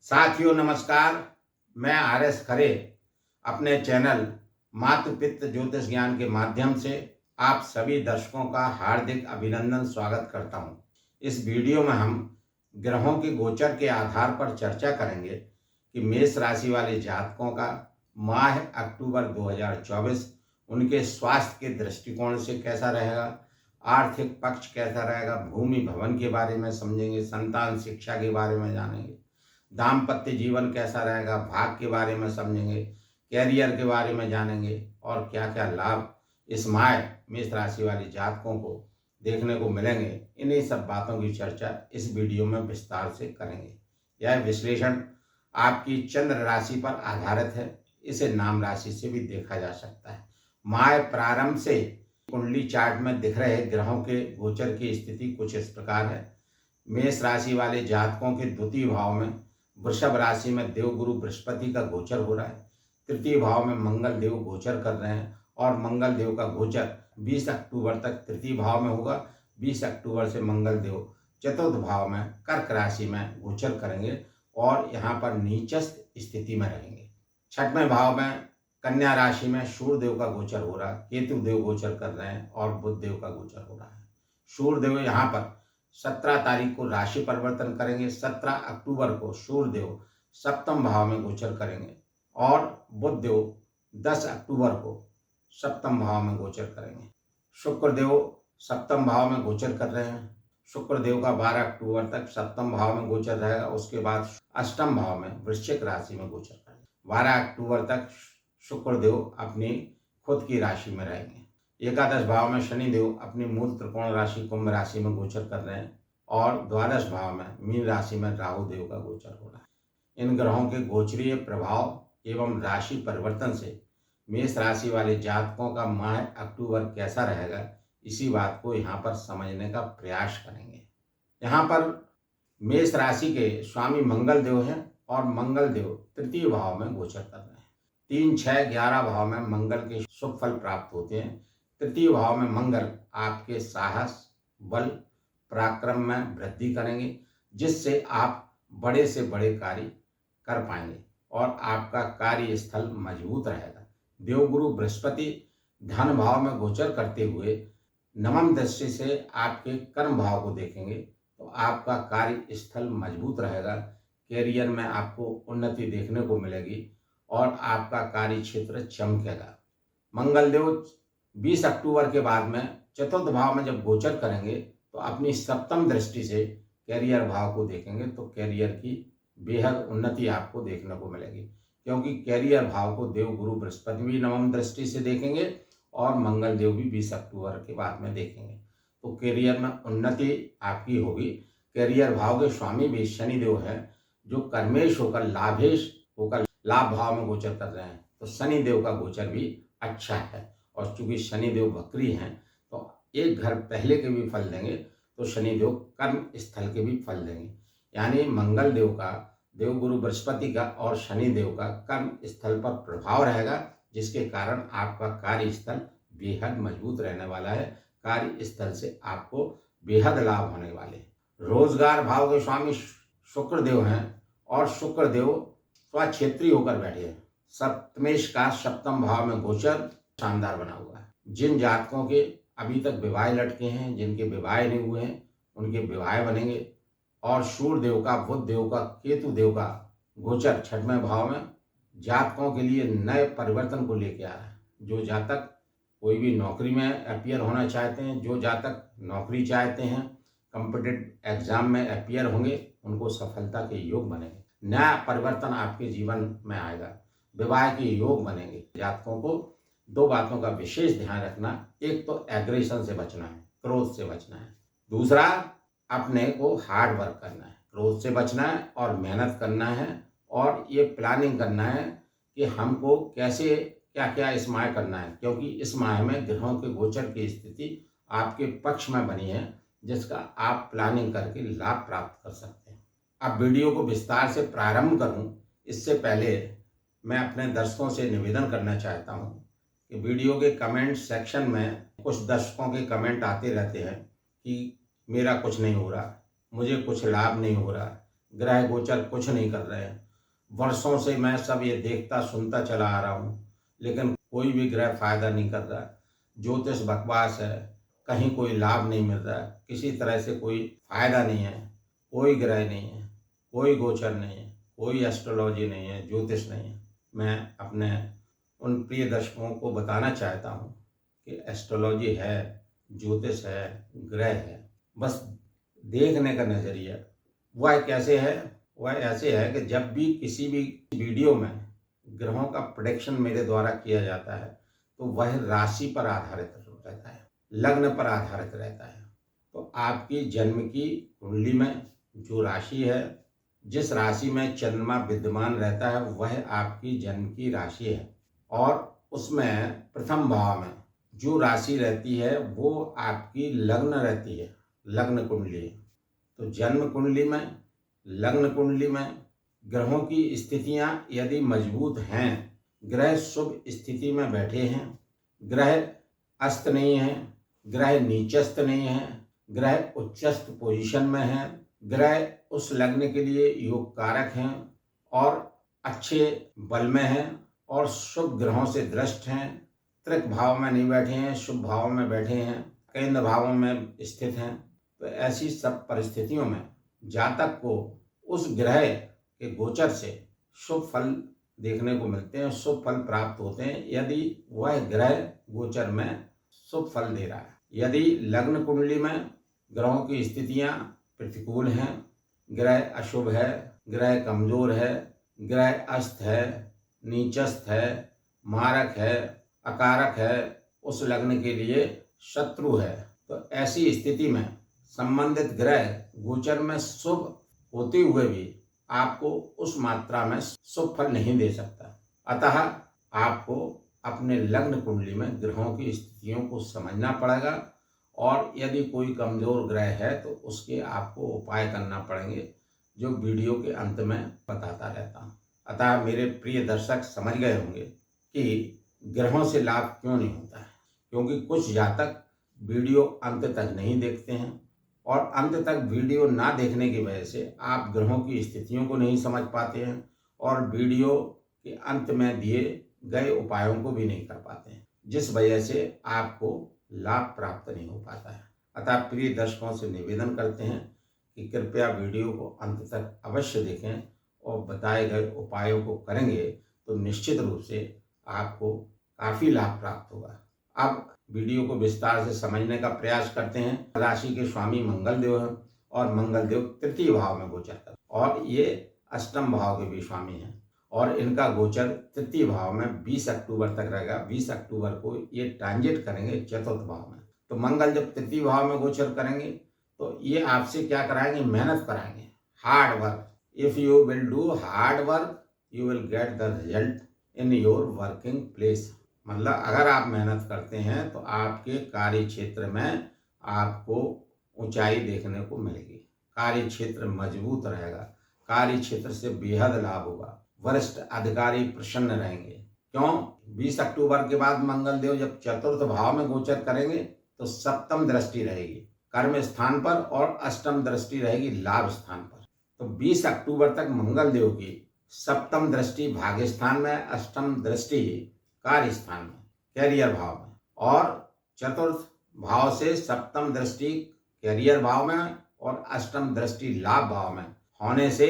साथियों नमस्कार। मैं आर.एस. खरे अपने चैनल मातृ पितृ ज्योतिष ज्ञान के माध्यम से आप सभी दर्शकों का हार्दिक अभिनंदन स्वागत करता हूं। इस वीडियो में हम ग्रहों के गोचर के आधार पर चर्चा करेंगे कि मेष राशि वाले जातकों का माह अक्टूबर 2024 उनके स्वास्थ्य के दृष्टिकोण से कैसा रहेगा, आर्थिक पक्ष कैसा रहेगा, भूमि भवन के बारे में समझेंगे, संतान शिक्षा के बारे में जानेंगे, दाम्पत्य जीवन कैसा रहेगा, भाग के बारे में समझेंगे, कैरियर के बारे में जानेंगे और क्या क्या लाभ इस माह मेष राशि वाली जातकों को देखने को मिलेंगे। इन्हीं सब बातों की चर्चा इस वीडियो में विस्तार से करेंगे। यह विश्लेषण आपकी चंद्र राशि पर आधारित है। इसे नाम राशि से भी देखा जा सकता है। माह प्रारंभ से कुंडली चार्ट में दिख रहे ग्रहों के गोचर की स्थिति कुछ इस प्रकार है। मेष राशि वाले जातकों के द्वितीय भाव में वृषभ राशि में देवगुरु बृहस्पति का गोचर हो रहा है। तृतीय भाव में मंगल देव गोचर कर रहे हैं और मंगल देव का गोचर 20 अक्टूबर तक तृतीय भाव में होगा। 20 अक्टूबर से मंगल देव चतुर्थ भाव में कर्क राशि में गोचर करेंगे और यहाँ पर नीचस्थ स्थिति में रहेंगे। छठवें भाव में कन्या राशि में सूर्य देव का गोचर हो रहा है। केतु देव गोचर कर रहे हैं और बुध देव का गोचर हो रहा है। सूर्य देव यहाँ पर 17 तारीख को राशि परिवर्तन करेंगे। 17 अक्टूबर को सूर्य देव सप्तम भाव में गोचर करेंगे और बुध देव 10 अक्टूबर को सप्तम भाव में गोचर करेंगे। शुक्र देव सप्तम भाव में गोचर कर रहे हैं। शुक्र देव का 12 अक्टूबर तक सप्तम भाव में गोचर रहेगा। उसके बाद अष्टम भाव में वृश्चिक राशि में गोचर करेंगे। 12 अक्टूबर तक शुक्र देव अपनी खुद की राशि में रहेंगे। एकादश भाव में शनि देव अपनी मूल त्रिकोण राशि कुंभ राशि में गोचर कर रहे हैं और द्वादश भाव में मीन राशि में राहु देव का गोचर हो रहा है। इन ग्रहों के गोचरीय प्रभाव एवं राशि परिवर्तन से मेष राशि वाले जातकों का माह अक्टूबर कैसा रहेगा, इसी बात को यहाँ पर समझने का प्रयास करेंगे। यहाँ पर मेष राशि के स्वामी मंगल देव हैं और मंगल देव तृतीय भाव में गोचर कर रहे हैं। 3, 6, 11 भाव में मंगल के शुभ फल प्राप्त होते हैं। तृतीय भाव में मंगल आपके साहस, बल, पराक्रम में वृद्धि करेंगे, जिससे आप बड़े से बड़े कार्य कर पाएंगे और आपका कार्य स्थल मजबूत रहेगा। देवगुरु बृहस्पति धन भाव में गोचर करते हुए नवम दृष्टि से आपके कर्म भाव को देखेंगे तो आपका कार्य स्थल मजबूत रहेगा। कैरियर में आपको उन्नति देखने को मिलेगी और आपका कार्य क्षेत्र चमकेगा। मंगल देव 20 अक्टूबर के बाद में चतुर्थ भाव में जब गोचर करेंगे तो अपनी सप्तम दृष्टि से कैरियर भाव को देखेंगे तो कैरियर की बेहद उन्नति आपको देखने को मिलेगी, क्योंकि कैरियर भाव को देव गुरु बृहस्पति भी नवम दृष्टि से देखेंगे और मंगल देव भी 20 अक्टूबर के बाद में देखेंगे तो कैरियर में उन्नति आपकी होगी। कैरियर भाव के स्वामी भी शनि देव है, जो कर्मेश होकर लाभेश होकर लाभ भाव में गोचर कर रहे हैं तो शनि देव का गोचर भी अच्छा है। और चूंकि शनि देव वक्री हैं तो एक घर पहले के भी फल देंगे तो शनि देव कर्म स्थल के भी फल देंगे। यानी मंगल देव का, देवगुरु बृहस्पति का और शनि देव का कर्म स्थल पर प्रभाव रहेगा, जिसके कारण आपका कार्य स्थल बेहद मजबूत रहने वाला है। कार्य स्थल से आपको बेहद लाभ होने वाले। रोजगार भाव के स्वामी शुक्र देव हैं और शुक्र देव स्वक्षेत्री होकर बैठे हैं। सप्तमेश का सप्तम भाव में गोचर शानदार बना हुआ है। जिन जातकों के अभी तक विवाह लटके हैं, जिनके विवाह नहीं हुए हैं, उनके विवाह बनेंगे। और सूर्य देव का, बुध देव का, केतु देव का गोचर छठवें भाव में जातकों के लिए नए परिवर्तन को लेके आ रहा है। जो जातक कोई भी नौकरी में अपीयर होना चाहते हैं, जो जातक नौकरी चाहते हैं, कॉम्पिटिटिव एग्जाम में अपीयर होंगे, उनको सफलता के योग बनेंगे। नया परिवर्तन आपके जीवन में आएगा। विवाह के योग बनेंगे। जातकों को 2 बातों का विशेष ध्यान रखना। एक तो एग्रेशन से बचना है, क्रोध से बचना है। दूसरा, अपने को हार्ड वर्क करना है। क्रोध से बचना है और मेहनत करना है और ये प्लानिंग करना है कि हमको कैसे क्या क्या इस माह करना है, क्योंकि इस माह में ग्रहों के गोचर की स्थिति आपके पक्ष में बनी है, जिसका आप प्लानिंग करके लाभ प्राप्त कर सकते हैं। अब वीडियो को विस्तार से प्रारंभ करूं, इससे पहले मैं अपने दर्शकों से निवेदन करना चाहता हूं कि वीडियो के कमेंट सेक्शन में कुछ दर्शकों के कमेंट आते रहते हैं कि मेरा कुछ नहीं हो रहा, मुझे कुछ लाभ नहीं हो रहा, ग्रह गोचर कुछ नहीं कर रहे हैं। वर्षों से मैं सब ये देखता सुनता चला आ रहा हूँ, लेकिन कोई भी ग्रह फायदा नहीं कर रहा है। ज्योतिष बकवास है, कहीं कोई लाभ नहीं मिल रहा है, किसी तरह से कोई फायदा नहीं है। कोई ग्रह नहीं है, कोई गोचर नहीं है, कोई एस्ट्रोलॉजी नहीं है, ज्योतिष नहीं है। मैं अपने उन प्रिय दर्शकों को बताना चाहता हूँ कि एस्ट्रोलॉजी है, ज्योतिष है, ग्रह है, बस देखने का नज़रिया। वह कैसे है? वह ऐसे है कि जब भी किसी भी वीडियो में ग्रहों का प्रेडिक्शन मेरे द्वारा किया जाता है तो वह राशि पर आधारित रहता है, लग्न पर आधारित रहता है। तो आपकी जन्म की कुंडली में जो राशि है, जिस राशि में चंद्रमा विद्यमान रहता है, वह आपकी जन्म की राशि है। और उसमें प्रथम भाव में जो राशि रहती है वो आपकी लग्न रहती है, लग्न कुंडली। तो जन्म कुंडली में, लग्न कुंडली में ग्रहों की स्थितियां यदि मजबूत हैं, ग्रह शुभ स्थिति में बैठे हैं, ग्रह अस्त नहीं है, ग्रह नीचस्थ नहीं है, ग्रह उच्चस्थ पोजीशन में है, ग्रह उस लग्न के लिए योग कारक हैं और अच्छे बल में हैं और शुभ ग्रहों से दृष्ट हैं, त्रिक भाव में नहीं बैठे हैं, शुभ भाव में बैठे हैं, केंद्र भावों में स्थित हैं। तो ऐसी सब परिस्थितियों में जातक को उस ग्रह के गोचर से शुभ फल देखने को मिलते हैं, शुभ फल प्राप्त होते हैं यदि वह ग्रह गोचर में शुभ फल दे रहा है। यदि लग्न कुंडली में ग्रहों की स्थितियां प्रतिकूल हैं, ग्रह अशुभ है, ग्रह कमजोर है, ग्रह अस्त है, नीचस्थ है, मारक है, अकारक है, उस लग्न के लिए शत्रु है, तो ऐसी स्थिति में संबंधित ग्रह गोचर में शुभ होते हुए भी आपको उस मात्रा में शुभ फल नहीं दे सकता। अतः आपको अपने लग्न कुंडली में ग्रहों की स्थितियों को समझना पड़ेगा और यदि कोई कमजोर ग्रह है तो उसके आपको उपाय करना पड़ेंगे, जो वीडियो के अंत में बताता रहता हूँ। अतः मेरे प्रिय दर्शक समझ गए होंगे कि ग्रहों से लाभ क्यों नहीं होता है, क्योंकि कुछ जातक वीडियो अंत तक नहीं देखते हैं और अंत तक वीडियो ना देखने की वजह से आप ग्रहों की स्थितियों को नहीं समझ पाते हैं और वीडियो के अंत में दिए गए उपायों को भी नहीं कर पाते हैं, जिस वजह से आपको लाभ प्राप्त नहीं हो पाता है। अतः प्रिय दर्शकों से निवेदन करते हैं कि कृपया वीडियो को अंत तक अवश्य देखें और बताए गए उपायों को करेंगे तो निश्चित रूप से आपको काफ़ी लाभ प्राप्त होगा। अब वीडियो को विस्तार से समझने का प्रयास करते हैं। राशि के स्वामी मंगल देव हैं और मंगल देव तृतीय भाव में गोचर करते हैं और ये अष्टम भाव के भी स्वामी हैं और इनका गोचर तृतीय भाव में 20 अक्टूबर तक रहेगा। 20 अक्टूबर को ये ट्रांजिट करेंगे चतुर्थ भाव में। तो मंगल जब तृतीय भाव में गोचर करेंगे तो ये आपसे क्या कराएंगे? मेहनत कराएंगे, hard work. If you will do hard work you will get the result in your working place. मतलब अगर आप मेहनत करते हैं तो आपके कार्य क्षेत्र में आपको ऊंचाई देखने को मिलेगी, कार्य क्षेत्र मजबूत रहेगा, कार्य क्षेत्र से बेहद लाभ होगा, वरिष्ठ अधिकारी प्रसन्न रहेंगे। क्यों? 20 अक्टूबर के बाद मंगल देव जब चतुर्थ भाव में गोचर करेंगे तो सप्तम दृष्टि रहेगी कर्म स्थान पर और अष्टम दृष्टि रहेगी लाभ स्थान पर। तो 20 अक्टूबर तक मंगल देव की सप्तम दृष्टि भाग्य स्थान में, अष्टम दृष्टि कार्य स्थान में, कैरियर भाव में, और चतुर्थ भाव से सप्तम दृष्टि कैरियर भाव में और अष्टम दृष्टि लाभ भाव में होने से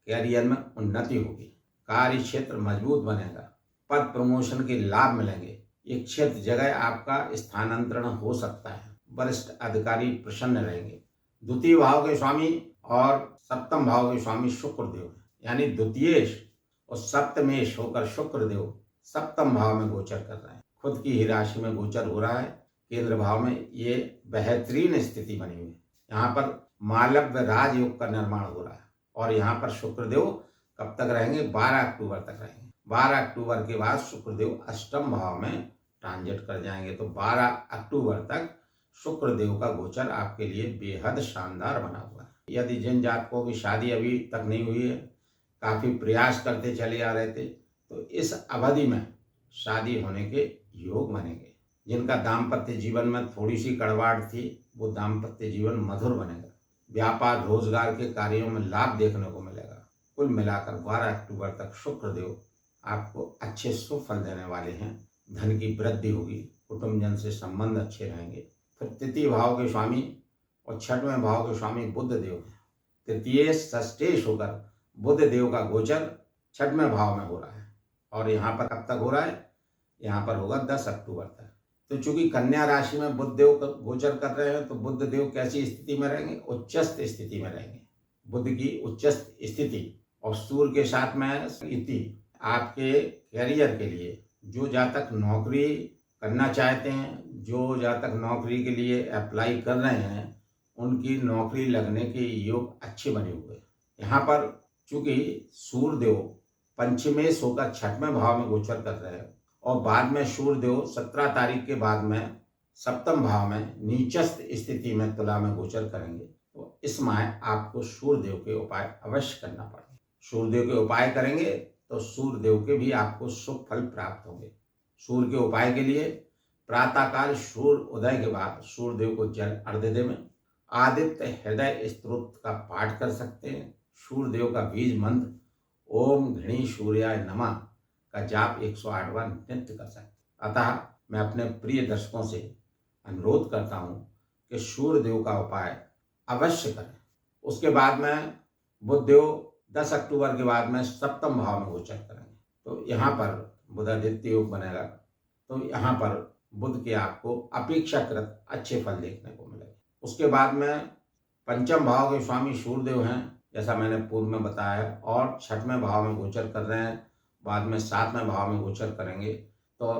कैरियर में उन्नति होगी, कार्य क्षेत्र मजबूत बनेगा, पद प्रमोशन के लाभ मिलेंगे, इच्छित जगह आपका स्थानांतरण हो सकता है, वरिष्ठ अधिकारी प्रसन्न रहेंगे। द्वितीय भाव के स्वामी और सप्तम भाव के स्वामी शुक्रदेव हैं, यानी द्वितीयेश और सप्तमेश होकर शुक्रदेव सप्तम भाव में गोचर कर रहे हैं। खुद की ही राशि में गोचर हो रहा है, केंद्र भाव में। ये बेहतरीन स्थिति बनी हुई है। यहाँ पर मालव्य राजयोग का निर्माण हो रहा है और यहाँ पर शुक्रदेव कब तक रहेंगे? 12 अक्टूबर तक रहेंगे। 12 अक्टूबर के बाद शुक्रदेव अष्टम भाव में ट्रांजिट कर जाएंगे। तो 12 अक्टूबर तक शुक्रदेव का गोचर आपके लिए बेहद शानदार बना हुआ है। यदि जिन जातकों की शादी अभी तक नहीं हुई है, काफ़ी प्रयास करते चले आ रहे थे, तो इस अवधि में शादी होने के योग बनेंगे। जिनका दाम्पत्य जीवन में थोड़ी सी कड़वाहट थी वो दाम्पत्य जीवन मधुर बनेगा। व्यापार रोजगार के कार्यों में लाभ देखने को मिलेगा। कुल मिलाकर 12 अक्टूबर तक शुक्रदेव आपको अच्छे शुभ फल देने वाले हैं। धन की वृद्धि होगी, कुटुंबजन से संबंध अच्छे रहेंगे। फिर तृतीय भाव के स्वामी और छठवें भाव के स्वामी बुध देव हैं। तृतीय षष्ठेश होकर बुध देव का गोचर छठवें भाव में हो रहा है और यहाँ पर कब तक हो रहा है? यहाँ पर होगा 10 अक्टूबर तक। तो चूंकि कन्या राशि में बुध देव गोचर कर रहे हैं तो बुध देव कैसी स्थिति में रहेंगे? उच्चस्थ स्थिति में रहेंगे। बुध की उच्चस्थ स्थिति और सूर्य के साथ में स्थिति आपके कैरियर के लिए, जो जातक नौकरी करना चाहते हैं, जो जातक नौकरी के लिए अप्लाई कर रहे हैं, उनकी नौकरी लगने के योग अच्छे बने हुए हैं। यहाँ पर चूंकि सूर्यदेव पंचमेश होकर छठवें भाव में गोचर कर रहे हैं और बाद में सूर्यदेव 17 तारीख के बाद में सप्तम भाव में नीचस्थ स्थिति में तुला में गोचर करेंगे। तो इस माह आपको सूर्यदेव के उपाय अवश्य करना पड़ेगा। सूर्यदेव के उपाय करेंगे तो सूर्यदेव के भी आपको शुभ फल प्राप्त होंगे। सूर्य के उपाय के लिए प्रातःकाल सूर्य उदय के बाद सूर्यदेव को जल अर्घ्य दें। आदित्य हृदय स्तोत्र का पाठ कर सकते हैं। सूर्यदेव का बीज मंत्र ओम घृणी सूर्याय नमः का जाप 108 बार नित्य कर सकते हैं। अतः मैं अपने प्रिय दर्शकों से अनुरोध करता हूँ कि सूर्यदेव का उपाय अवश्य करें। उसके बाद में बुधदेव 10 अक्टूबर के बाद में सप्तम भाव में गोचर करेंगे तो यहाँ पर बुधादित्य योग बनेगा। तो यहाँ पर बुध के आपको अपेक्षाकृत अच्छे फल देखने को मिलेंगे। उसके बाद में पंचम भाव के स्वामी सूर्यदेव हैं, जैसा मैंने पूर्व में बताया, और छठवें भाव में गोचर कर रहे हैं, बाद में सातवें भाव में गोचर करेंगे। तो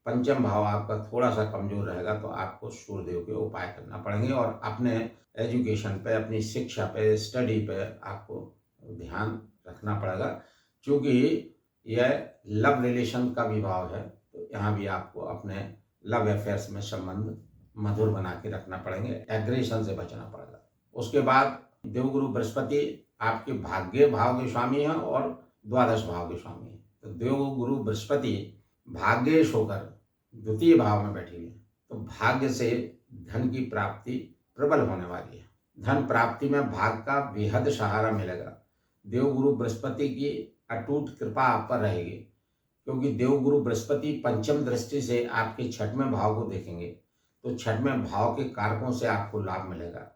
पंचम भाव आपका थोड़ा सा कमजोर रहेगा तो आपको सूर्यदेव के उपाय करना पड़ेंगे और अपने एजुकेशन पे, अपनी शिक्षा पे, स्टडी पे आपको ध्यान रखना पड़ेगा। क्योंकि यह लव रिलेशन का भी भाव है तो यहाँ भी आपको अपने लव अफेयर्स में संबंध मधुर बना के रखना पड़ेंगे, एग्रेशन से बचना पड़ेगा। उसके बाद देवगुरु बृहस्पति आपके भाग्य भाव के स्वामी हैं और द्वादश भाव के स्वामी हैं। तो देवगुरु बृहस्पति भाग्येश होकर द्वितीय भाव में बैठी हुई है तो भाग्य से धन की प्राप्ति प्रबल होने वाली है। धन प्राप्ति में भाग का बेहद सहारा मिलेगा। देवगुरु बृहस्पति की अटूट कृपा आप पर रहेगी क्योंकि देवगुरु बृहस्पति पंचम दृष्टि से आपके छठवें भाव को देखेंगे तो छठवें भाव के कारकों से आपको लाभ मिलेगा।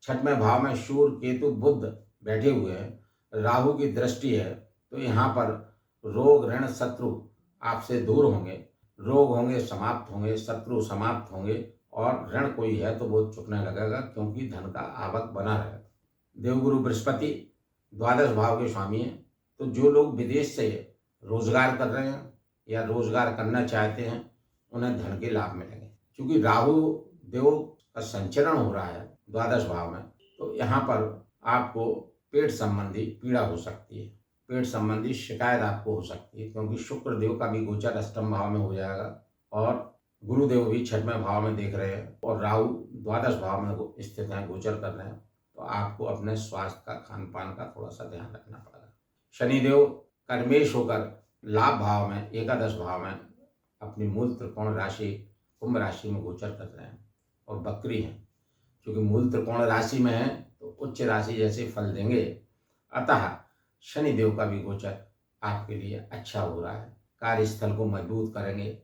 छठवें भाव में सूर्य केतु बुध बैठे हुए हैं, राहु की दृष्टि है तो यहाँ पर रोग ऋण शत्रु आपसे दूर होंगे, रोग होंगे समाप्त होंगे, शत्रु समाप्त होंगे और ऋण कोई है तो वो चुकने लगेगा क्योंकि धन का आवक बना रहेगा। देवगुरु बृहस्पति द्वादश भाव के स्वामी हैं तो जो लोग विदेश से रोजगार कर रहे हैं या रोजगार करना चाहते हैं उन्हें धन के लाभ मिलेंगे। क्योंकि राहु देव का संचरण हो रहा है द्वादश भाव में तो यहाँ पर आपको पेट संबंधी पीड़ा हो सकती है, पेट संबंधी शिकायत आपको हो सकती है क्योंकि शुक्र देव का भी गोचर अष्टम भाव में हो जाएगा और गुरुदेव भी छठवें भाव में देख रहे हैं और राहु द्वादश भाव में स्थित हैं, गोचर कर रहे हैं। तो आपको अपने स्वास्थ्य का, खान पान का थोड़ा सा ध्यान रखना पड़ेगा। शनिदेव कर्मेश होकर लाभ भाव में एकादश भाव में अपनी मूल त्रिकोण राशि कुंभ राशि में गोचर कर रहे हैं और बकरी हैं। क्योंकि मूल त्रिकोण राशि में है तो उच्च राशि जैसे फल देंगे। अतः शनिदेव का भी गोचर आपके लिए अच्छा हो रहा है। कार्यस्थल को मजबूत करेंगे,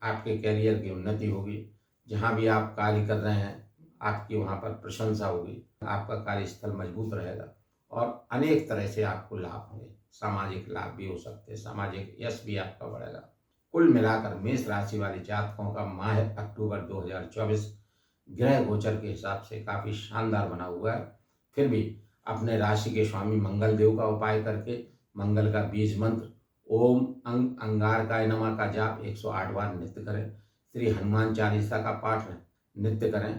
आपके कैरियर की उन्नति होगी। जहाँ भी आप कार्य कर रहे हैं आपकी वहाँ पर प्रशंसा होगी, आपका कार्यस्थल मजबूत रहेगा और अनेक तरह से आपको लाभ होंगे। सामाजिक लाभ भी हो सकते हैं, सामाजिक यश भी आपका बढ़ेगा। कुल मिलाकर मेष राशि वाले जातकों का माह अक्टूबर 2024 ग्रह गोचर के हिसाब से काफ़ी शानदार बना हुआ है। फिर भी अपने राशि के स्वामी मंगल देव का उपाय करके मंगल का बीज मंत्र ओम अंगारकाय नमः का जाप 108 बार नित्य करें। श्री हनुमान चालीसा का पाठ नित्य करें।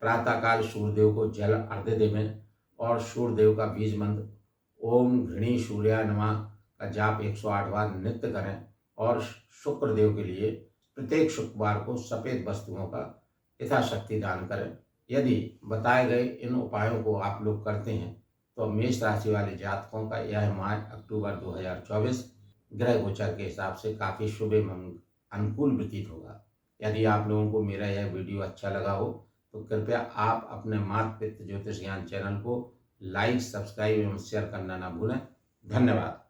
प्रातःकाल सूर्यदेव को जल अर्घ्य देवें और सूर्यदेव का बीज मंत्र ओम घृणी सूर्याय नमः का जाप 108 बार नित्य करें। और शुक्रदेव के लिए प्रत्येक शुक्रवार को सफ़ेद वस्तुओं का यथाशक्ति दान करें। यदि बताए गए इन उपायों को आप लोग करते हैं तो मेष राशि वाले जातकों का यह माह अक्टूबर 2024 ग्रह गोचर के हिसाब से काफ़ी शुभ एवं अनुकूल व्यतीत होगा। यदि आप लोगों को मेरा यह वीडियो अच्छा लगा हो तो कृपया आप अपने मात पित्र ज्योतिष ज्ञान चैनल को लाइक, सब्सक्राइब एवं शेयर करना ना भूलें। धन्यवाद।